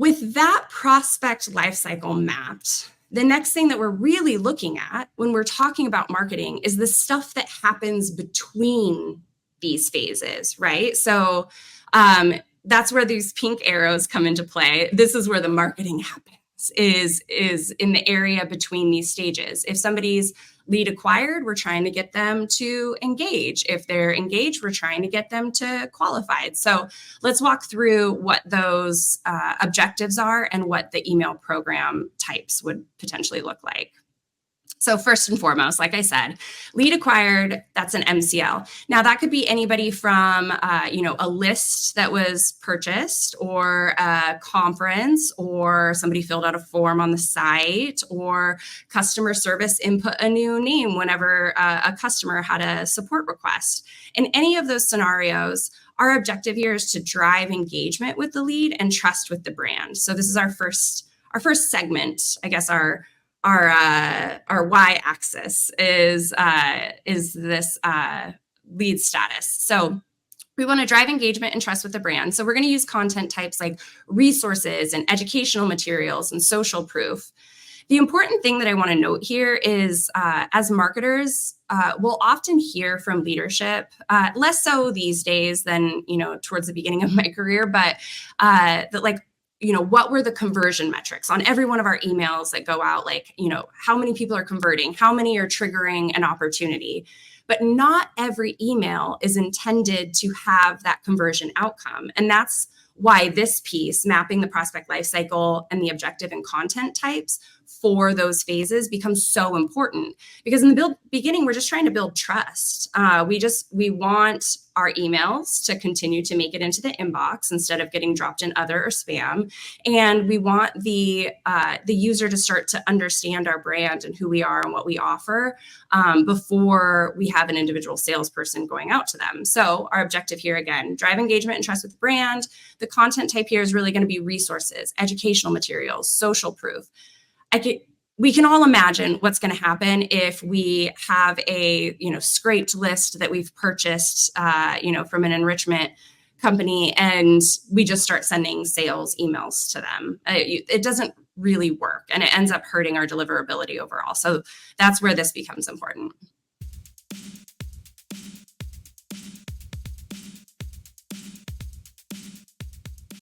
With that prospect lifecycle mapped, the next thing that we're really looking at when we're talking about marketing is the stuff that happens between these phases, right? So that's where these pink arrows come into play. This is where the marketing happens, is in the area between these stages. If somebody's lead acquired, we're trying to get them to engage. If they're engaged, we're trying to get them to qualified. So let's walk through what those objectives are and what the email program types would potentially look like. So first and foremost, like I said, lead acquired, that's an MCL. Now that could be anybody from, a list that was purchased, or a conference, or somebody filled out a form on the site, or customer service input a new name whenever a customer had a support request. In any of those scenarios, our objective here is to drive engagement with the lead and trust with the brand. So this is our first segment, I guess. Our y-axis is this lead status. So we want to drive engagement and trust with the brand. So we're going to use content types like resources and educational materials and social proof. The important thing that I want to note here is, as marketers, we'll often hear from leadership, less so these days than towards the beginning of my career, but that what were the conversion metrics on every one of our emails that go out? How many people are converting? How many are triggering an opportunity? But not every email is intended to have that conversion outcome. And that's why this piece, mapping the prospect lifecycle and the objective and content types for those phases, becomes so important. Because in the beginning, we're just trying to build trust. We want our emails to continue to make it into the inbox instead of getting dropped in other or spam. And we want the user to start to understand our brand and who we are and what we offer before we have an individual salesperson going out to them. So our objective here, again, drive engagement and trust with the brand. The content type here is really going to be resources, educational materials, social proof. We can all imagine what's going to happen if we have a scraped list that we've purchased from an enrichment company, and we just start sending sales emails to them. It doesn't really work, and it ends up hurting our deliverability overall. So that's where this becomes important.